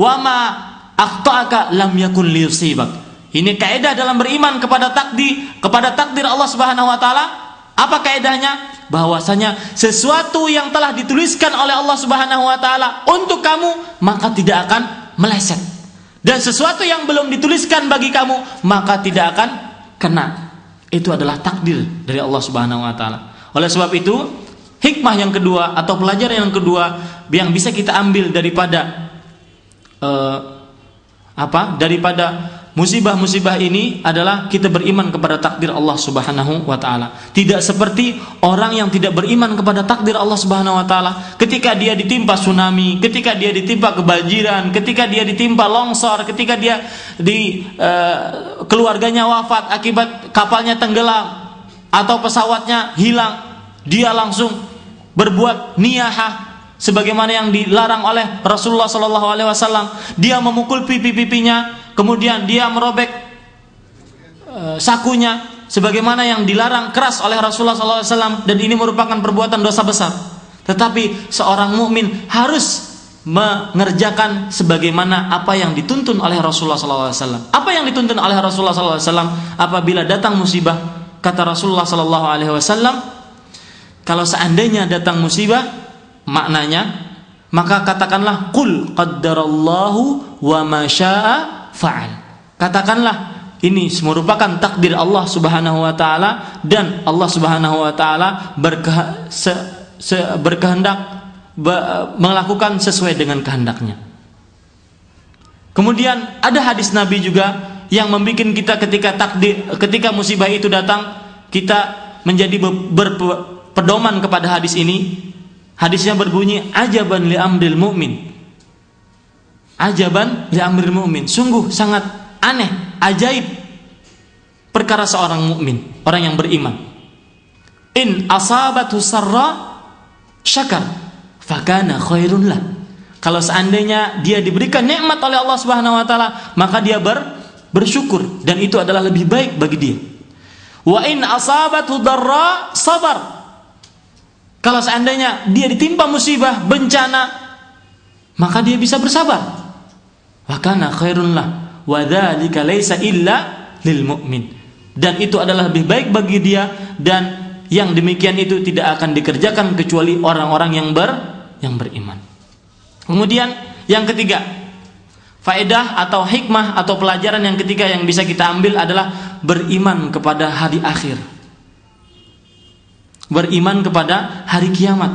wa ma akhta'aka lam yakun liyusibak. Ini kaidah dalam beriman kepada takdir Allah Subhanahu wa taala. Apa kaidahnya? Bahwasanya sesuatu yang telah dituliskan oleh Allah Subhanahu wa taala untuk kamu maka tidak akan meleset. Dan sesuatu yang belum dituliskan bagi kamu maka tidak akan kena. Itu adalah takdir dari Allah Subhanahu wa taala. Oleh sebab itu, hikmah yang kedua atau pelajaran yang kedua yang bisa kita ambil daripada daripada musibah-musibah ini adalah kita beriman kepada takdir Allah Subhanahu wa taala. Tidak seperti orang yang tidak beriman kepada takdir Allah Subhanahu wa taala, ketika dia ditimpa tsunami, ketika dia ditimpa kebanjiran, ketika dia ditimpa longsor, ketika dia keluarganya wafat akibat kapalnya tenggelam atau pesawatnya hilang, dia langsung berbuat niyahah sebagaimana yang dilarang oleh Rasulullah sallallahu alaihi wasallam. Dia memukul pipi-pipinya, kemudian dia merobek sakunya sebagaimana yang dilarang keras oleh Rasulullah sallallahu alaihi wasallam, dan ini merupakan perbuatan dosa besar. Tetapi seorang mukmin harus mengerjakan sebagaimana apa yang dituntun oleh Rasulullah sallallahu alaihi wasallam. Apa yang dituntun oleh Rasulullah sallallahu alaihi wasallam apabila datang musibah? Kata Rasulullah sallallahu alaihi wasallam, kalau seandainya datang musibah, maknanya maka katakanlah qul qaddarallahu wa ma syaa fa'al. Katakanlah ini merupakan takdir Allah Subhanahu wa taala, dan Allah Subhanahu wa taala berkehendak melakukan sesuai dengan kehendaknya. Kemudian ada hadis Nabi juga yang membuat kita ketika musibah itu datang, kita menjadi berpedoman kepada hadis ini. Hadisnya berbunyi, ajaban li amril mu'min. Ajaban li amril mu'min. Sungguh sangat aneh, ajaib perkara seorang mukmin, orang yang beriman. In asabathu sarra syakar fakana khairun lah. Kalau seandainya dia diberikan nikmat oleh Allah Subhanahu wa taala, maka dia bersyukur, dan itu adalah lebih baik bagi dia. Wa in asabathu darra sabar. Kalau seandainya dia ditimpa musibah, bencana, maka dia bisa bersabar. Wa kana khairun lah wa dzalika laisa illa lil mu'min. Dan itu adalah lebih baik bagi dia, dan yang demikian itu tidak akan dikerjakan kecuali orang-orang yang beriman. Kemudian yang ketiga, faedah atau hikmah atau pelajaran yang ketiga yang bisa kita ambil adalah beriman kepada hari akhir. Beriman kepada hari kiamat.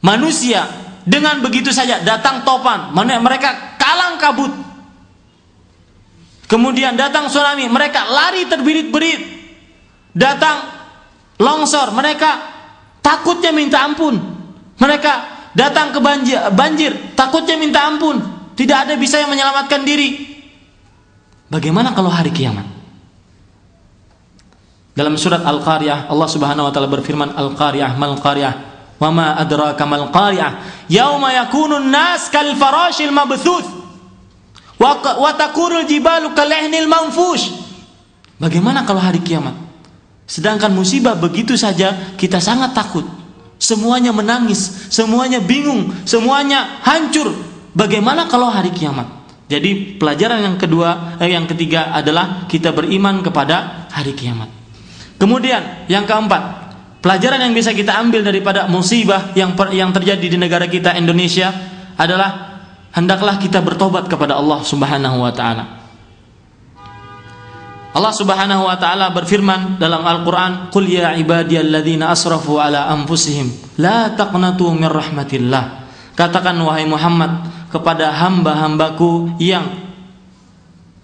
Manusia dengan begitu saja datang topan, mereka kalang kabut. Kemudian datang tsunami, mereka lari terbirit-birit. Datang longsor, mereka takutnya minta ampun. Mereka datang ke banjir, takutnya minta ampun. Tidak ada bisa yang menyelamatkan diri. Bagaimana kalau hari kiamat? Dalam surat Al-Qariyah, Allah Subhanahu wa taala berfirman, Al-Qariyah mal qariyah wa ma adraka mal qariyah yauma yakunun nas kal farashil mabthuth wa takunul jibalu kalahnil manfush. Bagaimana kalau hari kiamat? Sedangkan musibah begitu saja kita sangat takut. Semuanya menangis, semuanya bingung, semuanya hancur. Bagaimana kalau hari kiamat? Jadi pelajaran yang ketiga adalah kita beriman kepada hari kiamat. Kemudian yang keempat, pelajaran yang bisa kita ambil daripada musibah yang terjadi di negara kita Indonesia adalah hendaklah kita bertobat kepada Allah Subhanahu wa taala. Allah Subhanahu wa taala berfirman dalam Al-Qur'an, "Qul ya ibadiyalladzina asrafu ala anfusihim la taqnatu mir rahmatillah." Katakan wahai Muhammad kepada hamba-hambaku yang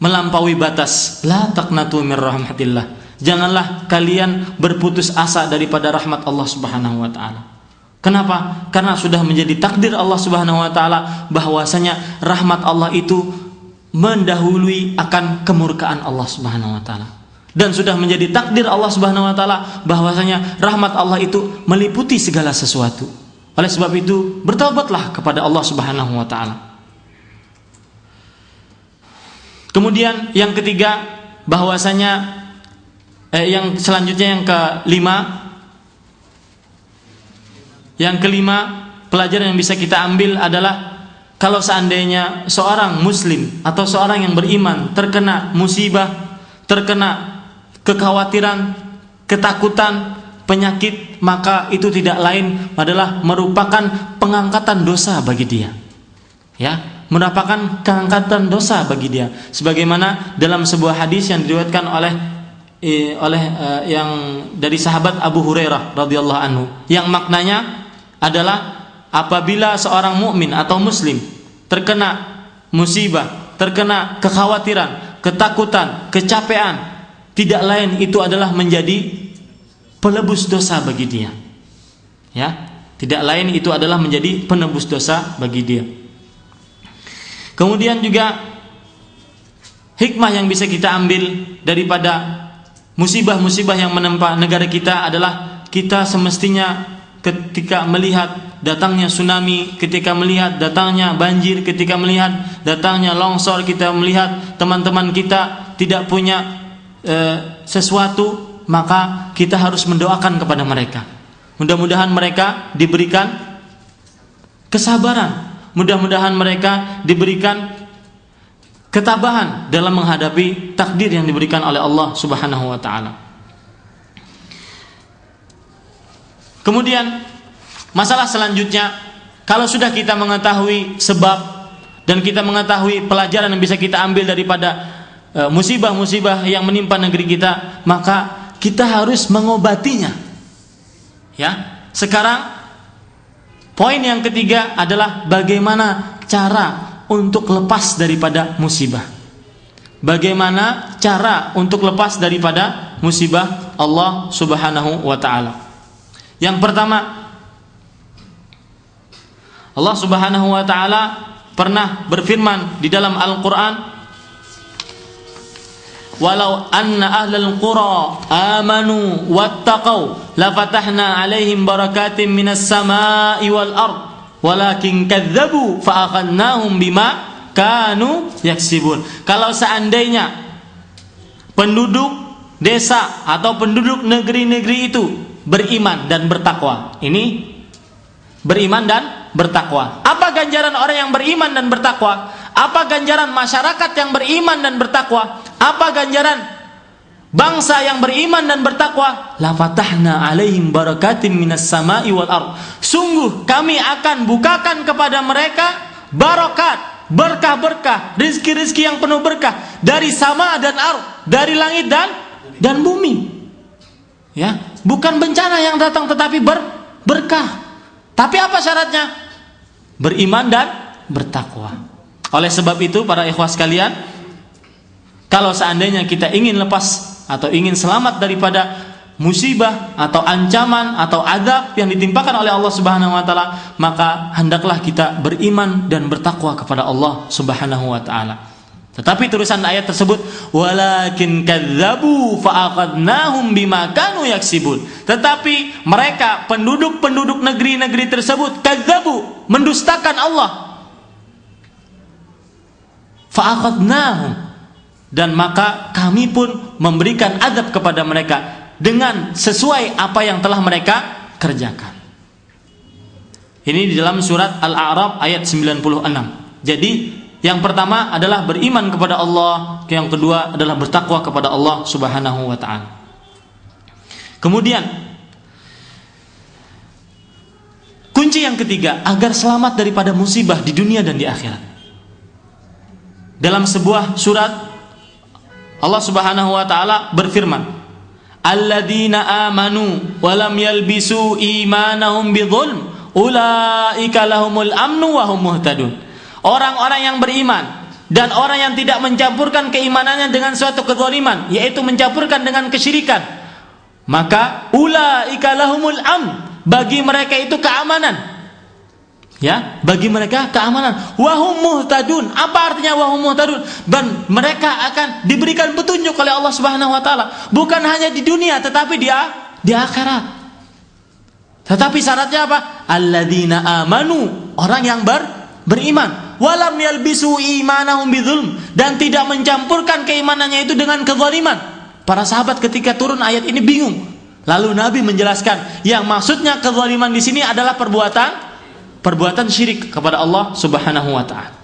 melampaui batas, la taqnatu mir rahmatillah. Janganlah kalian berputus asa daripada rahmat Allah Subhanahu wa taala. Kenapa? Karena sudah menjadi takdir Allah Subhanahu wa taala bahwasanya rahmat Allah itu mendahului akan kemurkaan Allah Subhanahu wa taala. Dan sudah menjadi takdir Allah Subhanahu wa taala bahwasanya rahmat Allah itu meliputi segala sesuatu. Oleh sebab itu, bertaubatlah kepada Allah Subhanahu wa taala. Kemudian yang ketiga, bahwasanya yang selanjutnya yang kelima, pelajaran yang bisa kita ambil adalah kalau seandainya seorang muslim atau seorang yang beriman terkena musibah, terkena kekhawatiran, ketakutan, penyakit, maka itu tidak lain adalah merupakan pengangkatan dosa bagi dia. Ya, merupakan pengangkatan dosa bagi dia. Sebagaimana dalam sebuah hadis yang diriwayatkan oleh yang dari sahabat Abu Hurairah radhiyallahu anhu, yang maknanya adalah apabila seorang mukmin atau muslim terkena musibah, terkena kekhawatiran, ketakutan, kecapean, tidak lain itu adalah menjadi penebus dosa bagi dia. Ya, tidak lain itu adalah menjadi penebus dosa bagi dia. Kemudian juga hikmah yang bisa kita ambil daripada musibah-musibah yang menimpa negara kita adalah kita semestinya ketika melihat datangnya tsunami, ketika melihat datangnya banjir, ketika melihat datangnya longsor, kita melihat teman-teman kita tidak punya sesuatu, maka kita harus mendoakan kepada mereka. Mudah-mudahan mereka diberikan kesabaran, mudah-mudahan mereka diberikan ketabahan dalam menghadapi takdir yang diberikan oleh Allah Subhanahu wa taala. Kemudian masalah selanjutnya, kalau sudah kita mengetahui sebab dan kita mengetahui pelajaran yang bisa kita ambil daripada musibah-musibah yang menimpa negeri kita, maka kita harus mengobatinya. Ya, sekarang poin yang ketiga adalah bagaimana cara untuk lepas daripada musibah. Bagaimana cara untuk lepas daripada musibah Allah Subhanahu wa taala? Yang pertama, Allah Subhanahu wa taala pernah berfirman di dalam Al-Qur'an, "Walau anna ahlal qura amanu wattaqau lafatahna 'alaihim barakatim minas samaa'i wal ard walakin kadzdzabu fa akhadnahum bima kanu yaksibun." Kalau seandainya penduduk desa atau penduduk negeri-negeri itu beriman dan bertakwa. Ini beriman dan bertakwa. Apa ganjaran orang yang beriman dan bertakwa? Apa ganjaran masyarakat yang beriman dan bertakwa? Apa ganjaran bangsa yang beriman dan bertakwa? La fatahna 'alaihim barakatim minas sama'i wal ard. Sungguh kami akan bukakan kepada mereka barakat, berkah-berkah, rizki-rizki yang penuh berkah dari sama dan ard, dari langit dan bumi. Ya, bukan bencana yang datang tetapi berkah. Tapi apa syaratnya? Beriman dan bertakwa. Oleh sebab itu para ikhwah sekalian, kalau seandainya kita ingin lepas atau ingin selamat daripada musibah atau ancaman atau azab yang ditimpakan oleh Allah Subhanahu wa taala, maka hendaklah kita beriman dan bertakwa kepada Allah Subhanahu wa taala. Tetapi terusan ayat tersebut, walakin kadzdzabu fa akhadnahum bima kanu yaksibun. Tetapi mereka penduduk-penduduk negeri-negeri tersebut kadzdzabu, mendustakan Allah. Fa akhadnahum, dan maka kami pun memberikan azab kepada mereka dengan sesuai apa yang telah mereka kerjakan. Ini di dalam surat Al-A'raf ayat 96. Jadi yang pertama adalah beriman kepada Allah, yang kedua adalah bertakwa kepada Allah Subhanahu wa taala. Kemudian kunci yang ketiga agar selamat daripada musibah di dunia dan di akhirat. Dalam sebuah surat Allah Subhanahu wa taala berfirman, "Alladzina amanu wa lam yalbisu imanahum bidzulm, ulaika lahumul amnu wa hum muhtadun." Orang-orang yang beriman dan orang yang tidak mencampurkan keimanannya dengan suatu kezaliman, yaitu mencampurkan dengan kesyirikan, maka ulaika lahumul amn, bagi mereka itu keamanan. Ya, bagi mereka keamanan. Wahum muhtadun. Apa artinya wahum muhtadun? Dan mereka akan diberikan petunjuk oleh Allah Subhanahu wa taala, bukan hanya di dunia tetapi di akhirat. Tetapi syaratnya apa? Alladzina amanu, orang yang beriman. Walam yalbisu imanahum bidzulm, dan tidak mencampurkan keimanannya itu dengan kezaliman. Para sahabat ketika turun ayat ini bingung. Lalu Nabi menjelaskan, yang maksudnya kezaliman di sini adalah perbuatan perbuatan syirik kepada Allah Subhanahu wa taala.